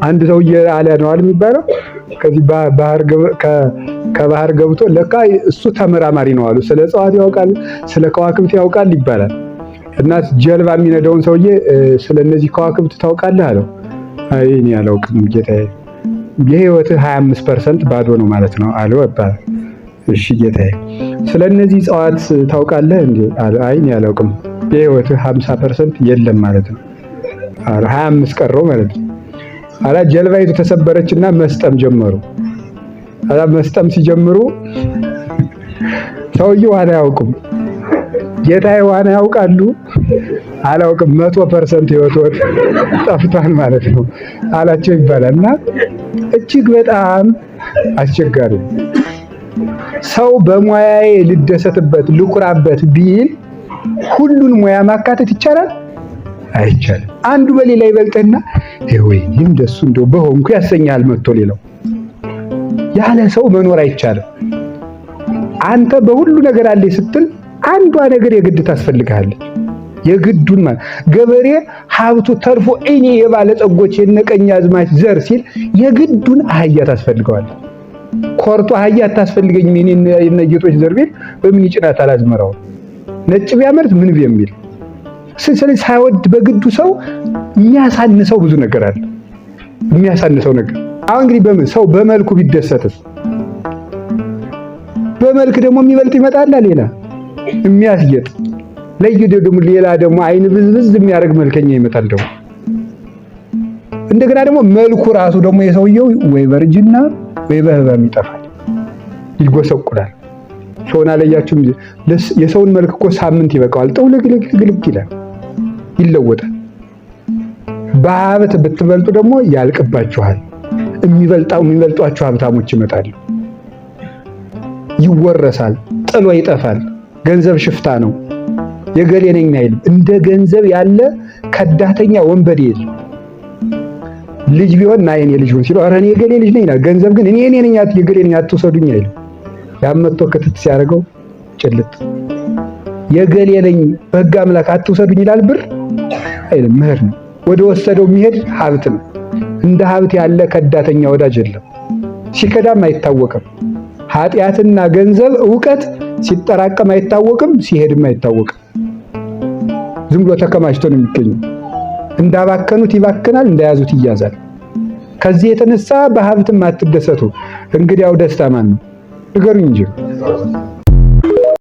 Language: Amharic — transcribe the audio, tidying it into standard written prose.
አንድ ሰውዬ አለ ነው የሚባለው ከዚህ ከባህር ገብቶ ለካ እሱ ተመራማሪ ነው አሉ። ስለ እጽዋት ያውቃል፣ ስለ ከዋክብት ያውቃል ይባላል። እና ጀልባ የሚነዳውን ሰውዬ ስለ እነዚህ ከዋክብት ታውቃለህ አለው። አይ እኔ አላውቅም ጌታዬ፣ የህይወትህ 25% ባዶ ነው ማለት ነው አለው ይባላል። እሺ ጌታዬ፣ ስለ እነዚህ እጽዋት ታውቃለህ እንዴ? አይ እኔ አላውቅም፣ የህይወትህ 50% የለም ማለት ነው። 25 ቀረው ማለት ነው። አላ ጀልባይቱ ተሰበረችና መስጠም ጀመሩ። አላ መስጠም ሲጀምሩ ሰውዬው ዋና አያውቁም። ጌታዬ ዋና ያውቃሉ? አላውቅም፣ 100% ህይወት ጠፍቷል ማለት ነው አላቸው ይባላል። እና እጅግ በጣም አስቸጋሪ ሰው በሙያዬ ልደሰትበት ልኩራበት ቢል ሁሉን ሙያ ማካተት ይቻላል? አይቻልም። አንዱ በሌላ ይበልጥና ወይኔ እንደሱ እንደው በሆንኩ ያሰኛል መጥቶ ሌላው ያለ ሰው መኖር አይቻልም። አንተ በሁሉ ነገር አለ ስትል አንዷ ነገር የግድ ታስፈልግሃለች። የግዱን ማለት ገበሬ ሀብቱ ተርፎ እኔ የባለጸጎች የነቀኛዝማች ዘር ሲል የግዱን አህያ ታስፈልገዋለች። ኮርቶ አህያ አታስፈልገኝም እኔ የነጌጦች ዘር ቢል በምን ይጭናታል አዝመራው? ነጭ ቢያመርት ምን ቢሚል ስለዚህ ሳይወድ በግዱ ሰው የሚያሳንሰው ብዙ ነገር አለ። የሚያሳንሰው ነገር አሁን እንግዲህ በምን ሰው በመልኩ ቢደሰትስ? በመልክ ደግሞ የሚበልጥ ይመጣል ሌላ የሚያስጌጥ ለይደ ደግሞ ሌላ ደግሞ አይን ብዝብዝ የሚያደርግ መልከኛ ይመጣል። ደግሞ እንደገና ደግሞ መልኩ ራሱ ደግሞ የሰውየው ወይ በርጅና ወይ በህመም ይጠፋል፣ ይጎሰቁላል። ሰውና ለያችሁ የሰውን መልክ እኮ ሳምንት ይበቃዋል፣ ጠውልግልግልግ ይላል፣ ይለወጣል። በሀብት ብትበልጡ ደግሞ ያልቅባችኋል። የሚበልጧችሁ ሀብታሞች ይመጣሉ፣ ይወረሳል፣ ጥሎ ይጠፋል። ገንዘብ ሽፍታ ነው፣ የገሌ ነኝ አይልም። እንደ ገንዘብ ያለ ከዳተኛ ወንበዴ የለም። ልጅ ቢሆን ና የኔ ልጅ ሆን ሲለው ኧረ እኔ የገሌ ልጅ ነኝ ይላል። ገንዘብ ግን እኔ ነኝ የገሌ ነኝ አትውሰዱኝ አይልም። ያመጥቶ ክትት ሲያደርገው ጭልጥ የገሌ ነኝ በሕግ አምላክ አትውሰዱኝ ይላል። ብር አይልም፣ ምህር ነው። ወደ ወሰደው የሚሄድ ሀብት ነው። እንደ ሀብት ያለ ከዳተኛ ወዳጅ የለም። ሲከዳም አይታወቅም። ኃጢአትና ገንዘብ ዕውቀት ሲጠራቀም አይታወቅም፣ ሲሄድም አይታወቅም። ዝም ብሎ ተከማችቶ ነው የሚገኘው። እንዳባከኑት ይባክናል፣ እንደያዙት ይያዛል። ከዚህ የተነሳ በሀብትም አትደሰቱ። እንግዲያው ደስታ ማን ነው? ንገሩኝ እንጂ